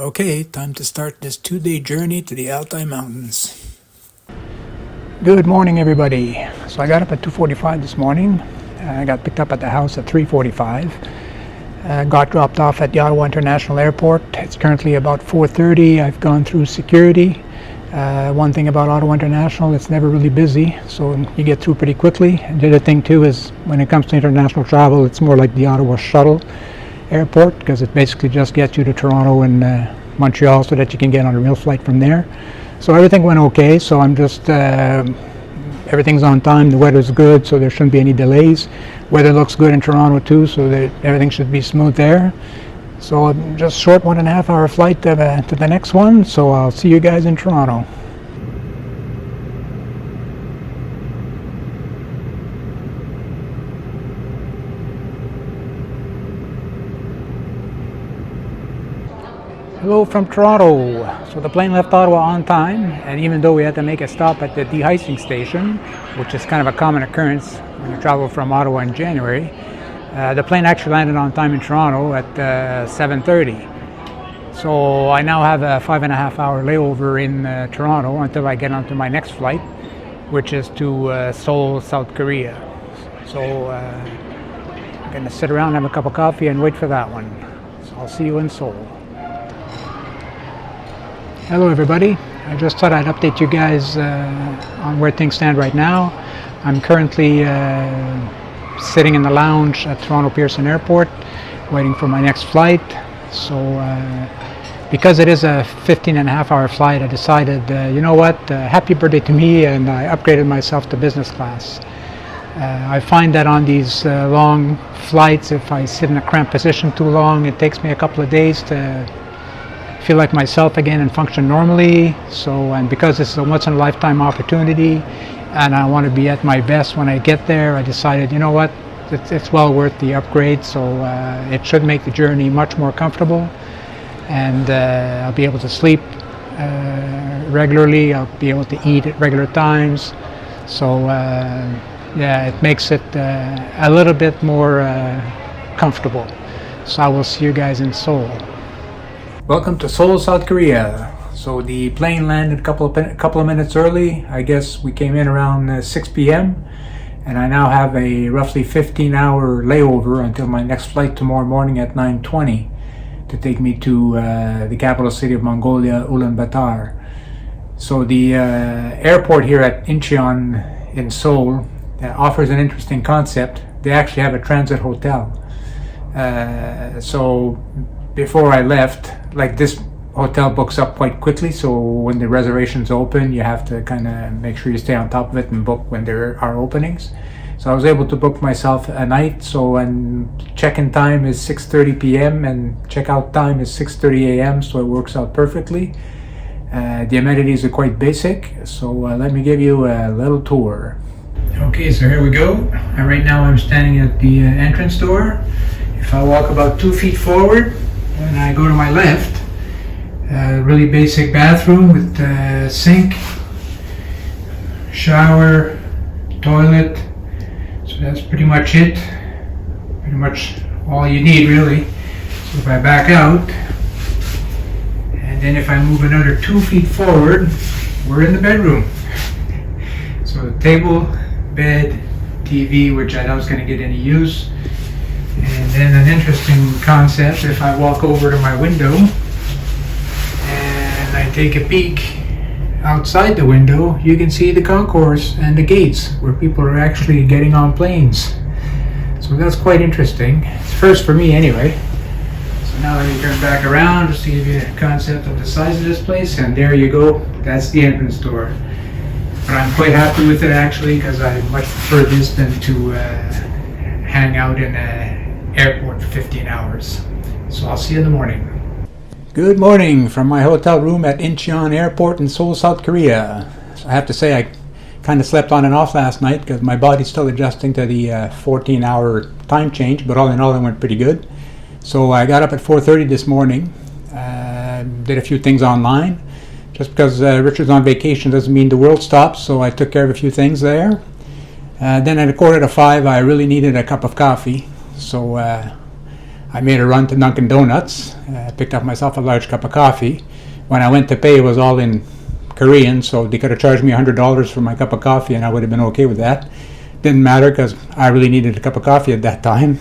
Okay, time to start this 2-day journey to the Altai Mountains. Good morning, everybody. So I got up at 2:45 this morning. I got picked up at the house at 3:45. Got dropped off at the Ottawa International Airport. It's currently about 4:30. I've gone through security. One thing about Ottawa International, it's never really busy, so you get through pretty quickly. And the other thing too is when it comes to international travel, it's more like the Ottawa shuttle airport, because it basically just gets you to Toronto and Montreal so that you can get on a real flight from there. So everything went okay, so I'm just everything's on time, the weather's good, so there shouldn't be any delays. Weather looks good in Toronto too, so that everything should be smooth there. So just short 1.5 hour flight to the next one, so I'll see you guys in Toronto. Hello from Toronto. So the plane left Ottawa on time, and even though we had to make a stop at the de-icing station, which is kind of a common occurrence when you travel from Ottawa in January, the plane actually landed on time in Toronto at 7:30. So I now have a 5.5 hour layover in Toronto until I get onto my next flight, which is to Seoul, South Korea. So I'm going to sit around, have a cup of coffee, and wait for that one. So I'll see you in Seoul. Hello everybody, I just thought I'd update you guys on where things stand right now. I'm currently sitting in the lounge at Toronto Pearson Airport waiting for my next flight. So because it is a 15.5 hour flight, I decided, you know what, happy birthday to me, and I upgraded myself to business class. I find that on these long flights, if I sit in a cramped position too long, it takes me a couple of days to feel like myself again and function normally. So, and because this is a once in a lifetime opportunity and I want to be at my best when I get there, I decided, you know what, it's well worth the upgrade. So it should make the journey much more comfortable, and I'll be able to sleep regularly. I'll be able to eat at regular times. So yeah, it makes it a little bit more comfortable. So I will see you guys in Seoul. Welcome to Seoul, South Korea. So the plane landed a couple of minutes early. I guess we came in around 6 p.m. and I now have a roughly 15-hour layover until my next flight tomorrow morning at 9:20 to take me to the capital city of Mongolia, Ulaanbaatar. So the airport here at Incheon in Seoul offers an interesting concept. They actually have a transit hotel. So before I left, like, this hotel books up quite quickly, so when the reservations open, you have to kind of make sure you stay on top of it and book when there are openings. So I was able to book myself a night, so and check-in time is 6:30 p.m. and check-out time is 6:30 a.m., so it works out perfectly. The amenities are quite basic, so let me give you a little tour. Okay, so here we go. And right now I'm standing at the entrance door. If I walk about 2 feet forward, and I go to my left, really basic bathroom with sink, shower, toilet. So that's pretty much it. Pretty much all you need, really. So if I back out, and then if I move another 2 feet forward, we're in the bedroom. So the table, bed, TV, which I doubt is going to get any use. And then an interesting concept, if I walk over to my window and I take a peek outside the window, you can see the concourse and the gates where people are actually getting on planes. So that's quite interesting. It's first for me anyway. So now let me turn back around just to give you a concept of the size of this place, and there you go, that's the entrance door. But I'm quite happy with it actually, because I much prefer this than to hang out in a airport for 15 hours. So I'll see you in the morning. Good morning from my hotel room at Incheon Airport in Seoul, South Korea. So I have to say I kind of slept on and off last night because my body's still adjusting to the 14-hour time change, but all in all it went pretty good. So I got up at 4:30 this morning, did a few things online. Just because Richard's on vacation doesn't mean the world stops, so I took care of a few things there. Then at 4:45 I really needed a cup of coffee. So I made a run to Dunkin' Donuts, picked up myself a large cup of coffee. When I went to pay, it was all in Korean, so they could have charged me $100 for my cup of coffee, and I would have been okay with that. Didn't matter because I really needed a cup of coffee at that time.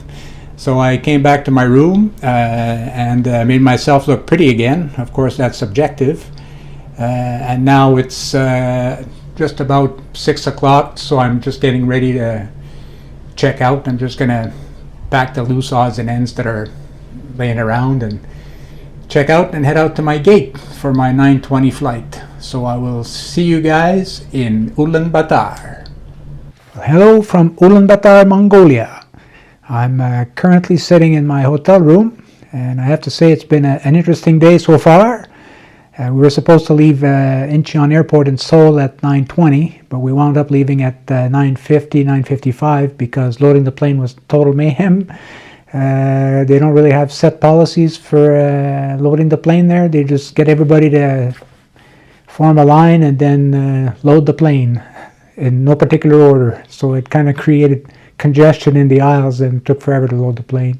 So I came back to my room and made myself look pretty again. Of course, that's subjective. And now it's just about 6 o'clock, so I'm just getting ready to check out. I'm just going to pack the loose odds and ends that are laying around and check out and head out to my gate for my 9:20 flight. So I will see you guys in Ulaanbaatar. Hello from Ulaanbaatar, Mongolia. I'm currently sitting in my hotel room, and I have to say it's been an interesting day so far. We were supposed to leave Incheon Airport in Seoul at 9:20, but we wound up leaving at 9:50, 9:55 because loading the plane was total mayhem. They don't really have set policies for loading the plane there. They just get everybody to form a line and then load the plane in no particular order. So it kind of created congestion in the aisles and took forever to load the plane.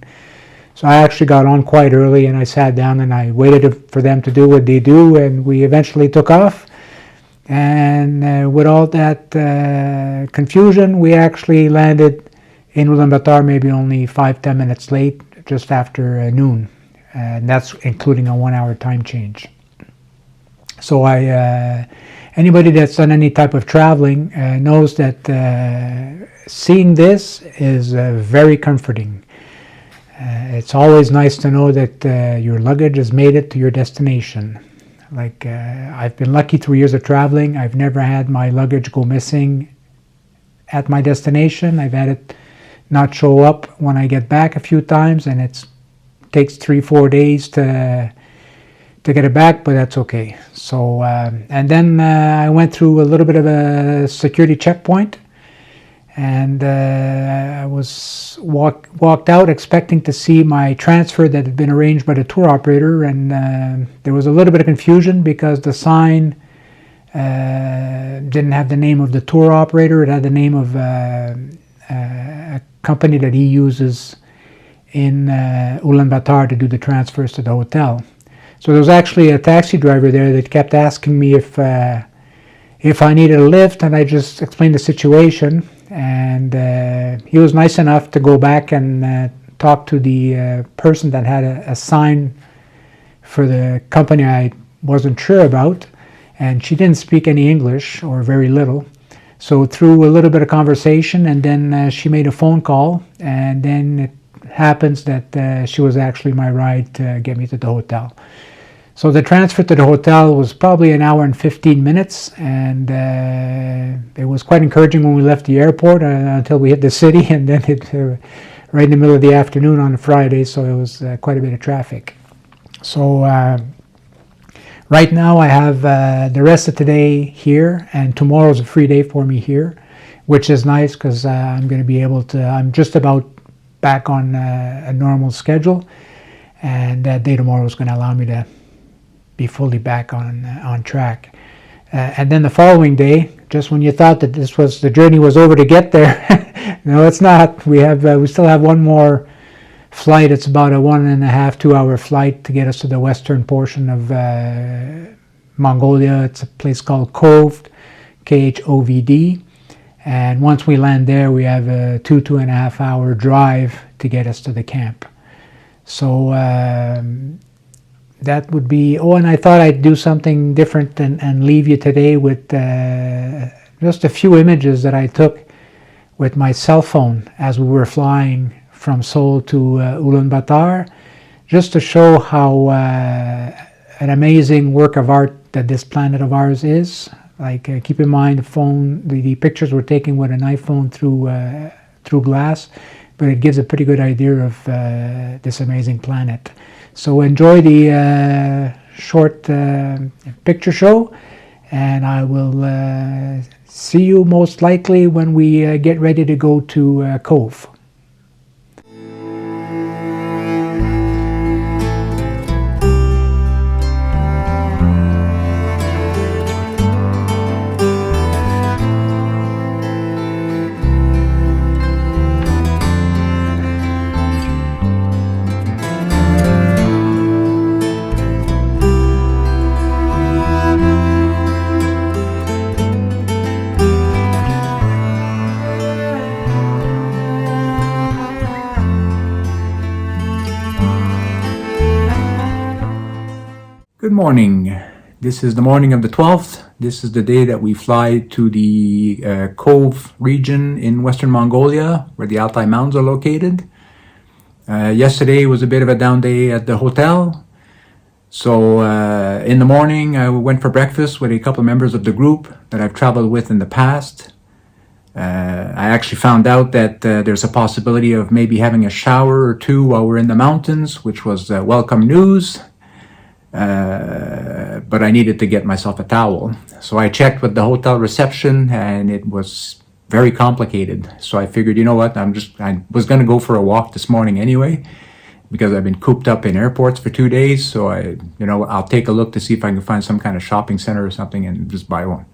So I actually got on quite early, and I sat down and I waited for them to do what they do, and we eventually took off. And with all that confusion, we actually landed in Ulaanbaatar maybe only 5-10 minutes late, just after noon. And that's including a 1-hour time change. So anybody that's done any type of traveling knows that seeing this is very comforting. It's always nice to know that your luggage has made it to your destination. Like I've been lucky through years of traveling. I've never had my luggage go missing at my destination. I've had it not show up when I get back a few times, and it takes 3-4 days to get it back, but that's okay. So and then I went through a little bit of a security checkpoint, and I was walked out expecting to see my transfer that had been arranged by the tour operator, and there was a little bit of confusion because the sign didn't have the name of the tour operator. It had the name of a company that he uses in Ulaanbaatar to do the transfers to the hotel. So there was actually a taxi driver there that kept asking me if I needed a lift, and I just explained the situation. And he was nice enough to go back and talk to the person that had a sign for the company I wasn't sure about, and she didn't speak any English, or very little. So through a little bit of conversation, and then she made a phone call, and then it happens that she was actually my ride to get me to the hotel. So the transfer to the hotel was probably 1 hour and 15 minutes, and it was quite encouraging when we left the airport until we hit the city, and then right in the middle of the afternoon on a Friday, so it was quite a bit of traffic. So right now I have the rest of today here, and tomorrow's a free day for me here, which is nice because I'm going to be able to, I'm just about back on a normal schedule, and that day tomorrow is going to allow me to be fully back on track. And then the following day, just when you thought that the journey was over to get there, no, it's not. We still have one more flight. It's about a 1.5-2 hour flight to get us to the western portion of Mongolia. It's a place called Khovd, Khovd. And once we land there, we have a 2.5 hour drive to get us to the camp. So that would be, and I thought I'd do something different and leave you today with just a few images that I took with my cell phone as we were flying from Seoul to Ulaanbaatar, just to show how an amazing work of art that this planet of ours is. Like keep in mind the pictures were taken with an iPhone through glass, but it gives a pretty good idea of this amazing planet. So enjoy the short picture show, and I will see you most likely when we get ready to go to Khovd. Good morning. This is the morning of the 12th. This is the day that we fly to the Khovd region in Western Mongolia, where the Altai Mountains are located. Yesterday was a bit of a down day at the hotel. So in the morning, I went for breakfast with a couple of members of the group that I've traveled with in the past. I actually found out that there's a possibility of maybe having a shower or two while we're in the mountains, which was welcome news. But I needed to get myself a towel. So I checked with the hotel reception and it was very complicated. So I figured, you know what, I was going to go for a walk this morning anyway, because I've been cooped up in airports for 2 days. So I'll take a look to see if I can find some kind of shopping center or something and just buy one.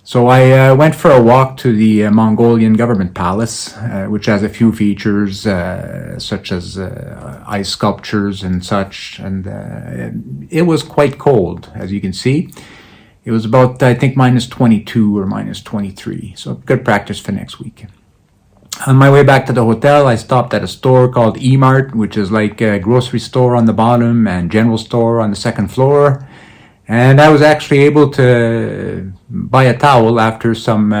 So I went for a walk to the Mongolian government palace, which has a few features, such as ice sculptures and such. And it was quite cold, as you can see. It was about, I think, minus 22 or minus 23. So good practice for next week. On my way back to the hotel, I stopped at a store called E-Mart, which is like a grocery store on the bottom and general store on the second floor. And I was actually able to buy a towel after some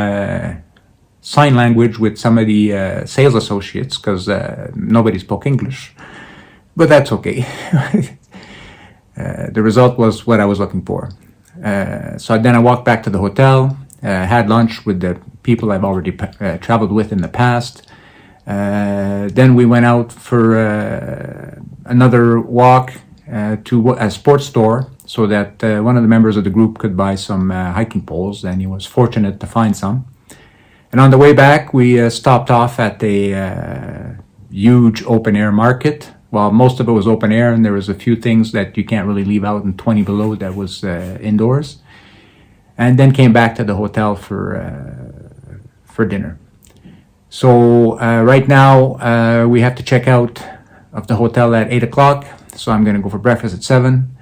sign language with some of the sales associates, because nobody spoke English. But that's okay. The result was what I was looking for. So then I walked back to the hotel, had lunch with the people I've already traveled with in the past. Then we went out for another walk to a sports store, so that one of the members of the group could buy some hiking poles, and he was fortunate to find some. And on the way back, we stopped off at a huge open-air market. Well, most of it was open air, and there was a few things that you can't really leave out in 20 below that was indoors. And then came back to the hotel for dinner. So right now, we have to check out of the hotel at 8 o'clock. So I'm going to go for breakfast at 7.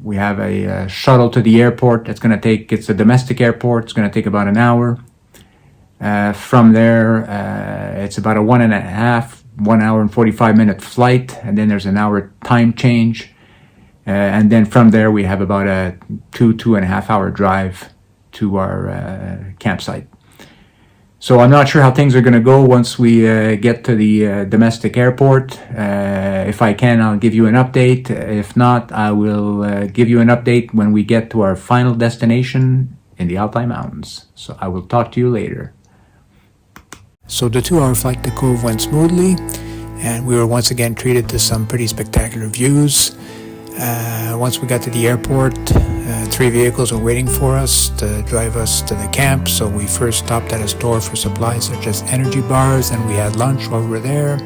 We have a shuttle to the airport. It's a domestic airport. It's going to take about an hour. From there, it's about a 1 hour and 45-minute flight. And then there's an hour time change. And then from there, we have about a 2.5 hour drive to our campsite. So I'm not sure how things are going to go once we get to the domestic airport. If I can, I'll give you an update. If not, I will give you an update when we get to our final destination in the Altai Mountains. So I will talk to you later. So the 2-hour flight to Khovd went smoothly, and we were once again treated to some pretty spectacular views. Once we got to the airport, 3 vehicles were waiting for us to drive us to the camp. So we first stopped at a store for supplies such as energy bars, and we had lunch while we were there.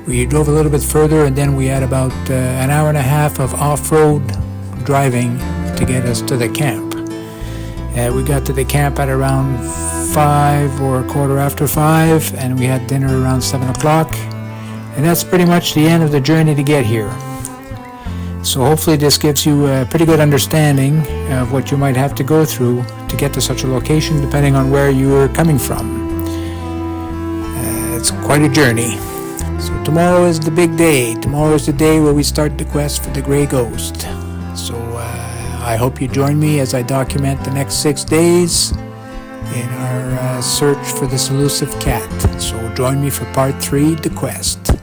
We drove a little bit further, and then we had about an hour and a half of off-road driving to get us to the camp. We got to the camp at around 5 or a quarter after 5, and we had dinner around 7 o'clock. And that's pretty much the end of the journey to get here. So hopefully this gives you a pretty good understanding of what you might have to go through to get to such a location, depending on where you are coming from. It's quite a journey. So tomorrow is the big day. Tomorrow is the day where we start the quest for the Grey Ghost. So I hope you join me as I document the next 6 days in our search for this elusive cat. So join me for part 3, the quest.